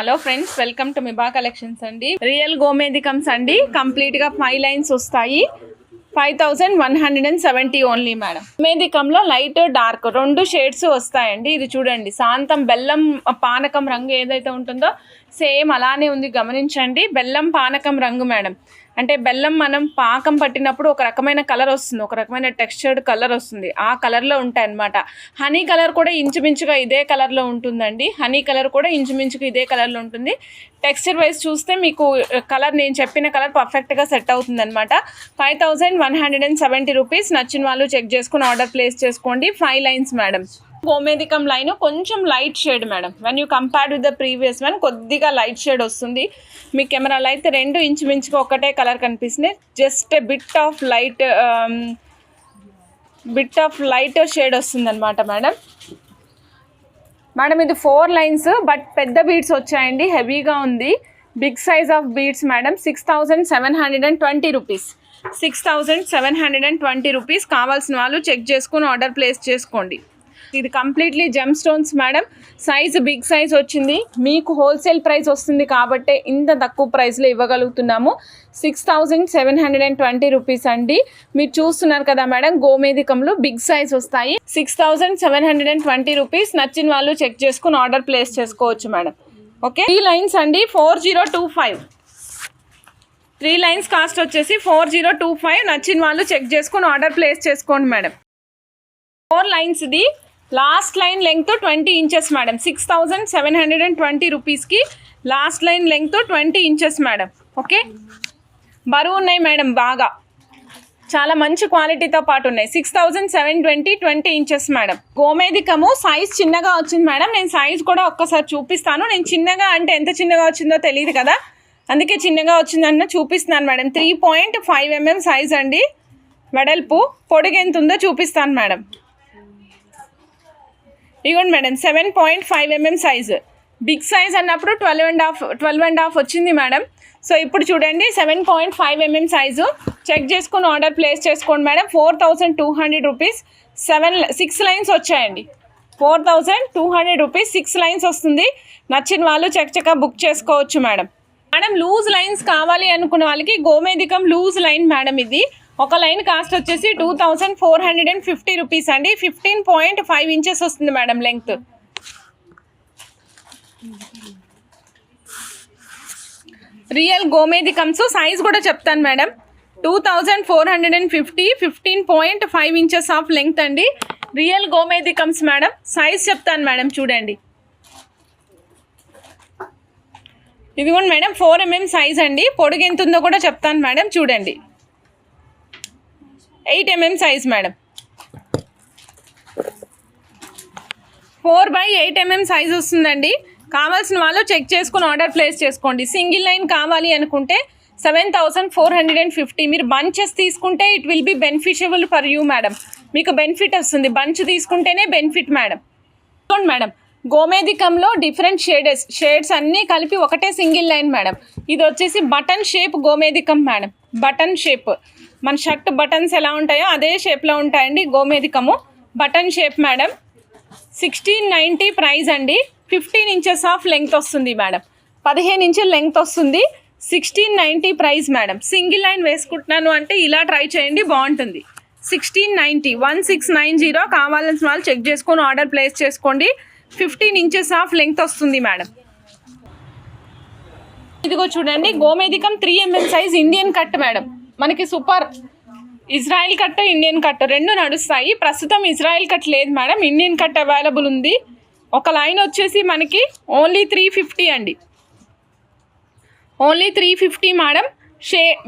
Hello friends, welcome to Miba collections అండి. Real గోమేదికమ్స్ అండి. కంప్లీట్ గా 5 లైన్స్ వస్తాయి. 5170 ఓన్లీ మేడం. గోమేదికంలో లైట్ డార్క్ 2 షేడ్స్ వస్తాయండి. ఇది చూడండి, శాంతం బెల్లం పానకం రంగు ఏదైతే ఉంటుందో సేమ్ అలానే ఉంది, గమనించండి. బెల్లం పానకం రంగు మేడం. అంటే బెల్లం మనం పాకం పట్టినప్పుడు ఒక రకమైన కలర్ వస్తుంది, ఒక రకమైన టెక్స్చర్డ్ కలర్ వస్తుంది. ఆ కలర్లో ఉంటాయి అన్నమాట. హనీ కలర్ కూడా ఇంచుమించుగా ఇదే కలర్లో ఉంటుందండి. హనీ కలర్ కూడా ఇంచుమించుగా ఇదే కలర్లో ఉంటుంది. టెక్స్చర్ వైజ్ చూస్తే మీకు కలర్, నేను చెప్పిన కలర్ పర్ఫెక్ట్గా సెట్ అవుతుంది అనమాట. 5170 రూపీస్. నచ్చిన వాళ్ళు చెక్ చేసుకుని ఆర్డర్ ప్లేస్ చేసుకోండి. 5 లైన్స్ మేడం. గోమేదికం లైన్ కొంచెం light shade madam. When you compared with the previous one కొద్దిగా లైట్ షేడ్ వస్తుంది. మీ కెమెరాలో అయితే 2 ఇంచుమించుగా ఒకటే కలర్ కనిపిస్తుంది. Just bit of light shade వస్తుంది అనమాట మేడం. మేడం ఇది 4 లైన్స్, బట్ పెద్ద బీడ్స్ వచ్చాయండి, హెవీగా ఉంది. Big size of beads madam. 6720 rupees. 6720 rupees. కావాల్సిన వాళ్ళు చెక్ చేసుకుని ఆర్డర్ ప్లేస్ చేసుకోండి. ఇది completely gem stones madam. Size big size వచ్చింది. మీకు హోల్సేల్ ప్రైస్ వస్తుంది కాబట్టి ఇంత తక్కువ ప్రైస్లో ఇవ్వగలుగుతున్నాము. 6720 రూపీస్ అండి. మీరు చూస్తున్నారు కదా మేడం, గోమేదికంలో బిగ్ సైజ్ వస్తాయి. 6720 రూపీస్. నచ్చిన వాళ్ళు చెక్ చేసుకుని ఆర్డర్ ప్లేస్ చేసుకోవచ్చు మేడం. ఓకే, 3 లైన్స్ అండి. 4025. 3 లైన్స్ కాస్ట్ వచ్చేసి 4025. నచ్చిన వాళ్ళు చెక్ చేసుకుని ఆర్డర్ ప్లేస్ చేసుకోండి మేడం. 4 లైన్స్ ఇది. Last line length 20 inches madam. 6720 రూపీస్కి last line length 20 inches madam. Okay, బరువు ఉన్నాయి మేడం, బాగా చాలా మంచి క్వాలిటీతో పాటు ఉన్నాయి. 6720 20 ఇంచెస్ మేడం. గోమేదికము సైజ్ చిన్నగా వచ్చింది మేడం. నేను సైజ్ కూడా ఒక్కసారి చూపిస్తాను. నేను చిన్నగా అంటే ఎంత చిన్నగా వచ్చిందో తెలియదు కదా, అందుకే చిన్నగా వచ్చిందన్న చూపిస్తున్నాను మేడం. 3.5 mm సైజ్ అండి. వెడల్పు. పొడుగు ఎంత ఉందో చూపిస్తాను మేడం. ఇగోండి madam, 7.5 mm size. Big size అన్నప్పుడు 12.5 వచ్చింది మేడం. సో ఇప్పుడు చూడండి 7.5 mm సైజు. చెక్ చేసుకుని ఆర్డర్ ప్లేస్ చేసుకోండి మేడం. 4200 రూపీస్. 6 లైన్స్ వచ్చాయండి. 4200 రూపీస్. 6 లైన్స్ వస్తుంది. నచ్చిన వాళ్ళు చక్కగా బుక్ చేసుకోవచ్చు మేడం. మేడం లూజ్ లైన్స్ కావాలి అనుకున్న వాళ్ళకి గోమేదికం లూజ్ లైన్ మేడం. ఇది ఒక లైన్ కాస్ట్ వచ్చేసి 2450 రూపీస్ అండి. 15.5 ఇంచెస్ వస్తుంది మేడం లెంగ్త్. రియల్ గోమేదికమ్స్ సైజ్ కూడా చెప్తాను మేడం. 2450. 15.5 ఇంచెస్ ఆఫ్ లెంగ్త్ అండి. రియల్ గోమేదికమ్స్ మేడం. సైజ్ చెప్తాను మేడం, చూడండి. ఇదిగోండి మేడం, 4 mm సైజ్ అండి. పొడుగు ఎంత ఉందో కూడా చెప్తాను మేడం, చూడండి. 8 mm size madam. 4/8 mm size వస్తుందండి. కావాల్సిన వాళ్ళు చెక్ చేసుకుని ఆర్డర్ ప్లేస్ చేసుకోండి. సింగిల్ లైన్ కావాలి అనుకుంటే 7450. మీరు బంచెస్ తీసుకుంటే it will be beneficiable for you madam. మీకు బెనిఫిట్ వస్తుంది. బంచ్ తీసుకుంటేనే బెనిఫిట్ మేడం. చూడండి మేడం, గోమేదికంలో డిఫరెంట్ షేడ్స్ అన్నీ కలిపి ఒకటే సింగిల్ లైన్ మేడం. ఇది వచ్చేసి బటన్ షేప్ గోమేదికం మేడం. బటన్ షేప్, మన షర్ట్ బటన్స్ ఎలా ఉంటాయో అదే షేప్లో ఉంటాయండి గోమేదికము. Button shape madam. 1690 ప్రైస్ అండి. 15 ఇంచెస్ ఆఫ్ లెంగ్త్ వస్తుంది మేడం. 15 ఇంచుల లెంగ్త్ వస్తుంది. 1690 ప్రైస్ మేడం. సింగిల్ లైన్ వేసుకుంటున్నాను అంటే ఇలా ట్రై చేయండి, బాగుంటుంది. 1690. 1690. కావాల్సిన వాళ్ళు చెక్ చేసుకొని ఆర్డర్ ప్లేస్ చేసుకోండి. 15 ఇంచెస్ ఆఫ్ లెంగ్త్ వస్తుంది మేడం. ఇదిగో చూడండి, గోమేదికం 3 mm size Indian cut madam. మనకి super Israel cut, Indian cut 2 నడుస్తాయి. ప్రస్తుతం ఇజ్రాయిల్ కట్ లేదు మేడం, ఇండియన్ కట్ అవైలబుల్ ఉంది. ఒక లైన్ వచ్చేసి మనకి ఓన్లీ 350 అండి. Only 350 madam.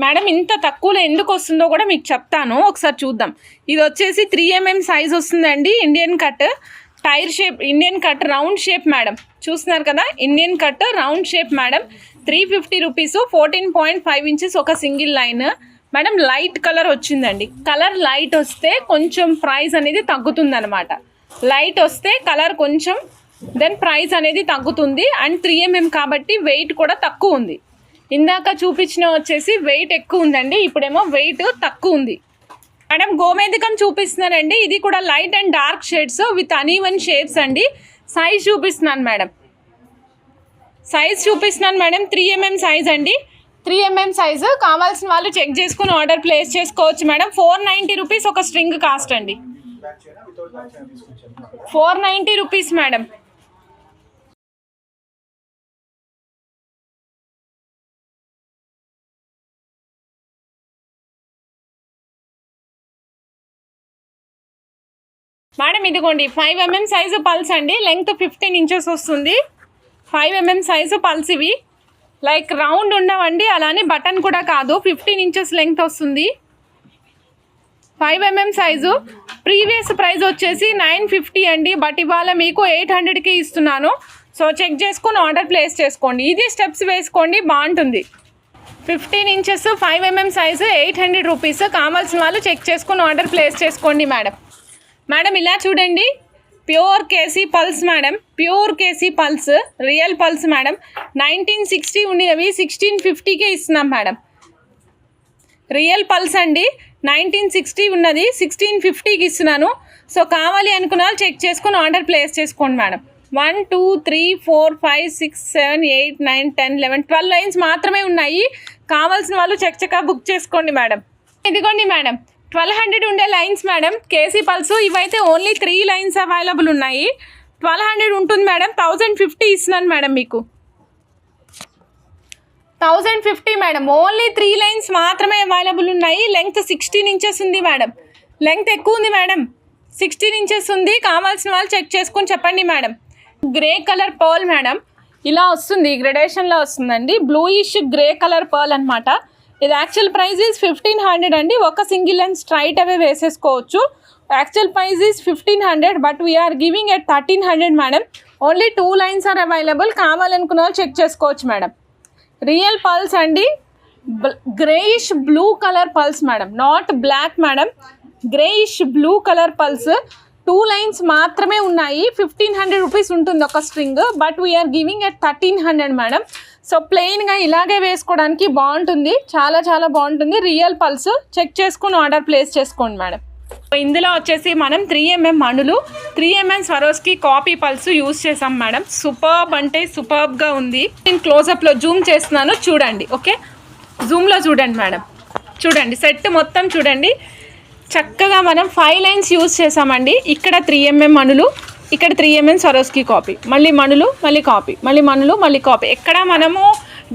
మేడం ఇంత తక్కువలో ఎందుకు వస్తుందో కూడా మీకు చెప్తాను, ఒకసారి చూద్దాం. ఇది వచ్చేసి 3 mm సైజ్ వస్తుందండి. Indian cut tyre shape, Indian cut round shape madam. చూస్తున్నారు కదా, Indian cut round shape madam. 350 rupees. 14.5 inches ఒక single line madam. Light colour వచ్చిందండి. కలర్ లైట్ వస్తే కొంచెం ప్రైస్ అనేది తగ్గుతుంది అనమాట. లైట్ వస్తే కలర్ కొంచెం దెన్ ప్రైస్ అనేది తగ్గుతుంది. అండ్ 3 mm కాబట్టి వెయిట్ కూడా తక్కువ ఉంది. ఇందాక చూపించిన వచ్చేసి వెయిట్ ఎక్కువ ఉందండి, ఇప్పుడేమో వెయిట్ తక్కువ ఉంది మేడం. గోమేదికం చూపిస్తున్నానండి. ఇది కూడా light and dark shades with anyone shapes అండి. సైజ్ చూపిస్తున్నాను మేడం. సైజ్ చూపిస్తున్నాను మేడం, 3mm సైజ్ అండి, 3mm సైజు. కావాల్సిన వాళ్ళు చెక్ చేసుకుని ఆర్డర్ ప్లేస్ చేసుకోవచ్చు మేడం. 490 రూపీస్ ఒక స్ట్రింగ్ కాస్ట్ అండి, 490 రూపీస్ మేడం. మేడం ఇదిగోండి 5mm సైజు పల్స్ అండి, లెంగ్త్ 15 ఇంచెస్ వస్తుంది. 5mm సైజు పల్స్ ఇవి, లైక్ రౌండ్ ఉండవండి, అలానే బటన్ కూడా కాదు, 15 ఇంచెస్ లెంగ్త్ వస్తుంది. 5mm size. ప్రీవియస్ ప్రైస్ వచ్చేసి 950 అండి, బట్ ఇవాళ మీకు 800కి ఇస్తున్నాను. సో చెక్ చేసుకుని ఆర్డర్ ప్లేస్ చేసుకోండి. ఇది స్టెప్స్ వేసుకోండి, బాగుంటుంది. 15 ఇంచెస్ 5mm సైజు 800 రూపీస్. కావాల్సిన వాళ్ళు చెక్ చేసుకుని ఆర్డర్ ప్లేస్ చేసుకోండి మేడం. మేడం ఇలా చూడండి, pure KC pearls madam, pure KC pearls, real pearls madam. 1960 ఉండేవి 1650కే ఇస్తున్నాం మేడం. రియల్ పల్స్ అండి, 1960 ఉన్నది 1650కి ఇస్తున్నాను. సో కావాలి అనుకున్న వాళ్ళు చెక్ చేసుకుని ఆర్డర్ ప్లేస్ చేసుకోండి మేడం. 1 2 3 4 5 6 7 8 9 10 11 12 లైన్స్ మాత్రమే ఉన్నాయి. కావాల్సిన వాళ్ళు చక్కగా బుక్ చేసుకోండి మేడం. ఇదిగోండి మేడం 1200 ఉండే లైన్స్ మేడం, కేసీ పల్స్. ఇవైతే ఓన్లీ 3 లైన్స్ అవైలబుల్ ఉన్నాయి. 1200 ఉంటుంది మేడం, 1050 ఇస్తున్నాను మేడం మీకు. 1050 మేడం, ఓన్లీ 3 లైన్స్ మాత్రమే అవైలబుల్ ఉన్నాయి. లెంగ్త్ 16 ఇంచెస్ ఉంది మేడం, లెంగ్త్ ఎక్కువ ఉంది మేడం, 16 ఇంచెస్ ఉంది. కావాల్సిన వాళ్ళు చెక్ చేసుకొని చెప్పండి madam. Grey colour pearl madam, ఇలా వస్తుంది, గ్రెడేషన్లో వస్తుందండి. బ్లూయిష్ గ్రే కలర్ పర్ల్ అనమాట. ఇది యాక్చువల్ ప్రైస్ ఈజ్ 1500 అండి. ఒక సింగిల్ లైన్ స్ట్రైట్ అవే వేసేసుకోవచ్చు. Actual price is 1500, but we are giving at 1300 madam. Only 2 lines are available. కావాలనుకున్న వాళ్ళు చెక్ చేసుకోవచ్చు మేడం. రియల్ పల్స్ అండి, greyish blue colour pearls madam, not black madam, greyish blue colour pearls. 2 lines మాత్రమే ఉన్నాయి. 1500 rupees ఉంటుంది ఒక string, but we are giving at 1300 madam. So ప్లెయిన్గా ఇలాగే వేసుకోవడానికి బాగుంటుంది, చాలా చాలా బాగుంటుంది. రియల్ పల్స్ చెక్ చేసుకుని ఆర్డర్ ప్లేస్ చేసుకోండి మేడం. ఇందులో వచ్చేసి మనం 3mm మణులు, 3mm Swarovski copy pulse use చేసాం మేడం. సూపర్బ్ అంటే సూపర్బ్గా ఉంది. నేను క్లోజప్లో జూమ్ చేస్తున్నాను, చూడండి. ఓకే, జూమ్లో చూడండి మేడం, చూడండి సెట్ మొత్తం చూడండి. చక్కగా మనం 5 లైన్స్ యూజ్ చేసామండి. ఇక్కడ 3mm మణులు, ఇక్కడ 3mm స్వరోస్కి కాపీ, మళ్ళీ మణులు, మళ్ళీ కాపీ, మళ్ళీ మణులు, మళ్ళీ కాపీ. ఎక్కడ మనము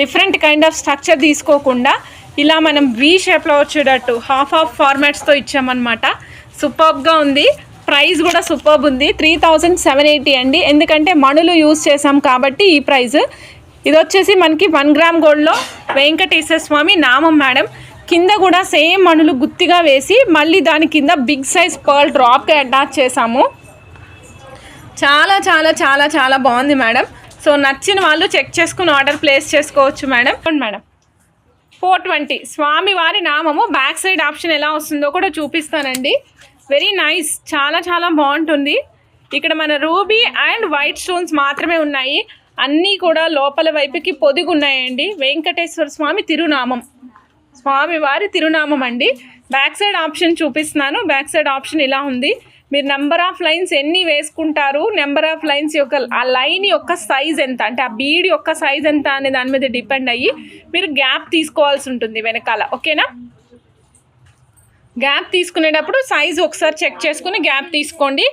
డిఫరెంట్ కైండ్ ఆఫ్ స్ట్రక్చర్ తీసుకోకుండా ఇలా మనం వీ షేప్లో వచ్చేటట్టు హాఫ్ ఫార్మాట్స్తో ఇచ్చామన్నమాట. సూపర్బ్గా ఉంది. ప్రైస్ కూడా సూపర్బ్ ఉంది, 3780 అండి. ఎందుకంటే మణులు యూజ్ చేసాం కాబట్టి ఈ ప్రైస్. ఇది వచ్చేసి మనకి 1 గ్రామ్ గోల్డ్లో వెంకటేశ్వర స్వామి నామం మేడం. కింద కూడా సేమ్ మణులు గుత్తిగా వేసి మళ్ళీ దాని కింద బిగ్ సైజ్ పర్ల్ డ్రాప్గా అటాచ్ చేసాము. చాలా చాలా చాలా చాలా బాగుంది మేడం. సో నచ్చిన వాళ్ళు చెక్ చేసుకుని ఆర్డర్ ప్లేస్ చేసుకోవచ్చు మేడం. మేడం 420 స్వామివారి నామము, బ్యాక్ సైడ్ ఆప్షన్ ఎలా వస్తుందో కూడా చూపిస్తానండి. వెరీ నైస్, చాలా చాలా బాగుంటుంది. ఇక్కడ మన రూబీ అండ్ వైట్ స్టోన్స్ మాత్రమే ఉన్నాయి, అన్నీ కూడా లోపల వైపుకి పొదిగి ఉన్నాయండి. వెంకటేశ్వర స్వామి తిరునామం, స్వామివారి తిరునామం అండి. బ్యాక్ సైడ్ ఆప్షన్ చూపిస్తున్నాను. బ్యాక్ సైడ్ ఆప్షన్ ఇలా ఉంది. మీరు నెంబర్ ఆఫ్ లైన్స్ ఎన్ని వేసుకుంటారు, నెంబర్ ఆఫ్ లైన్స్ యొక్క ఆ లైన్ యొక్క సైజ్ ఎంత, అంటే ఆ బీడ్ యొక్క సైజ్ ఎంత అనే దాని మీద డిపెండ్ అయ్యి మీరు గ్యాప్ తీసుకోవాల్సి ఉంటుంది వెనకాల. ఓకేనా, గ్యాప్ తీసుకునేటప్పుడు సైజు ఒకసారి చెక్ చేసుకుని గ్యాప్ తీసుకోండి.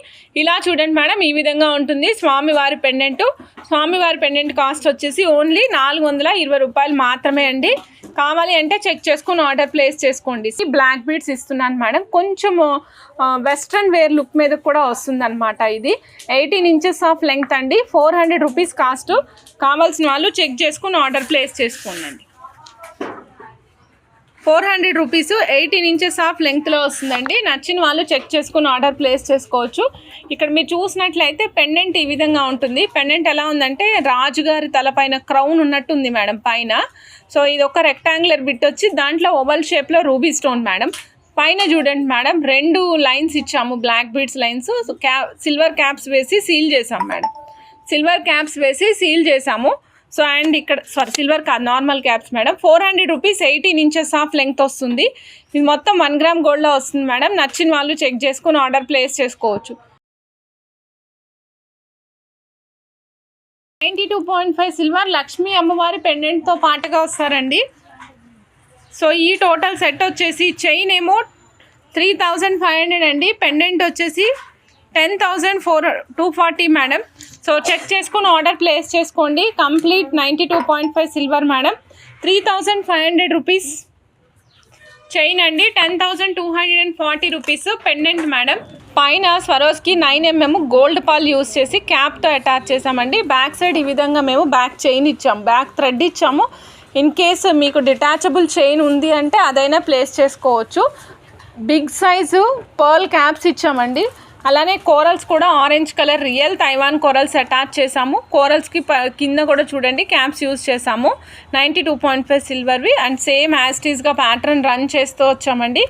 ఇలా చూడండి మేడం, ఈ విధంగా ఉంటుంది స్వామివారి పెండెంట్. స్వామివారి పెండెంట్ కాస్ట్ వచ్చేసి ఓన్లీ 420 రూపాయలు మాత్రమే అండి. కావాలి అంటే చెక్ చేసుకుని ఆర్డర్ ప్లేస్ చేసుకోండి. బ్లాక్ బీడ్స్ ఇస్తున్నాను మేడం, కొంచెం వెస్ట్రన్ వేర్ లుక్ మీద కూడా వస్తుంది అనమాట. ఇది 18 ఇంచెస్ ఆఫ్ లెంగ్త్ అండి, 400 రూపీస్ కాస్ట్. కావాల్సిన వాళ్ళు చెక్ చేసుకుని ఆర్డర్ ప్లేస్ చేసుకోండి. 400 రూపీస్, 18 ఇంచెస్ ఆఫ్ లెంగ్త్లో వస్తుందండి. నచ్చిన వాళ్ళు చెక్ చేసుకుని ఆర్డర్ ప్లేస్ చేసుకోవచ్చు. ఇక్కడ మీరు చూసినట్లయితే పెండెంట్ ఈ విధంగా ఉంటుంది. పెండెంట్ ఎలా ఉందంటే రాజుగారి తలపైన క్రౌన్ ఉన్నట్టుంది మేడం పైన. సో ఇది ఒక రెక్టాంగులర్ బిట్ వచ్చి దాంట్లో ఓవల్ షేప్లో రూబీ స్టోన్ మేడం. పైన చూడండి మేడం, 2 లైన్స్ ఇచ్చాము, black beads lines. Silver caps వేసి సీల్ చేసాం మేడం, సిల్వర్ క్యాప్స్ వేసి సీల్ చేసాము. సో అండ్ ఇక్కడ సిల్వర్ కాదు, normal caps madam. 400 rupees, 18 inches of length వస్తుంది. ఇది మొత్తం 1 గ్రామ్ గోల్డ్లో వస్తుంది మేడం. నచ్చిన వాళ్ళు చెక్ చేసుకుని ఆర్డర్ ప్లేస్ చేసుకోవచ్చు. 92.5 సిల్వర్ లక్ష్మీ అమ్మవారి పెండెంట్తో పాటుగా వస్తారండి. సో ఈ టోటల్ సెట్ వచ్చేసి చైన్ ఏమో 3500 అండి, పెండెంట్ వచ్చేసి 10,240 మేడం. సో చెక్ చేసుకుని ఆర్డర్ ప్లేస్ చేసుకోండి. Complete 92.5 silver madam. 3,500 rupees chain అండి, 10,240 రూపీస్ పెండెంట్ మేడం. పైన Swarovski 9mm gold pearl use చేసి క్యాప్తో అటాచ్ చేసామండి. బ్యాక్ సైడ్ ఈ విధంగా మేము బ్యాక్ చైన్ ఇచ్చాము, బ్యాక్ థ్రెడ్ ఇచ్చాము. ఇన్ కేస్ మీకు డిటాచబుల్ చైన్ ఉంది అంటే అదైనా ప్లేస్ చేసుకోవచ్చు. బిగ్ సైజు పర్ల్ క్యాప్స్ ఇచ్చామండి. అలానే కోరల్స్ కూడా orange colour real Taiwan corals attach చేసాము. కోరల్స్కి కింద కూడా చూడండి క్యాప్స్ యూస్ చేసాము. 92.5 సిల్వర్వి అండ్ సేమ్ యాస్టీస్గా ప్యాటర్న్ రన్ చేస్తూ వచ్చామండి.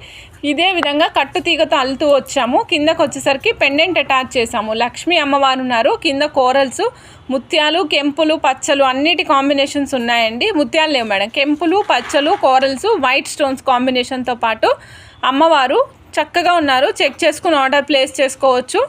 ఇదే విధంగా కట్టు తీగతో అల్లుతూ వచ్చాము. కిందకు వచ్చేసరికి పెండెంట్ అటాచ్ చేసాము. లక్ష్మీ అమ్మవారు ఉన్నారు, కింద కోరల్స్, ముత్యాలు, కెంపులు, పచ్చలు అన్నిటి కాంబినేషన్స్ ఉన్నాయండి. ముత్యాలు లేవు మేడం, కెంపులు, పచ్చలు, కోరల్స్, వైట్ స్టోన్స్ కాంబినేషన్తో పాటు అమ్మవారు చక్కగా ఉన్నారు. చెక్ చేసుకుని ఆర్డర్ ప్లేస్ చేసుకోవచ్చు.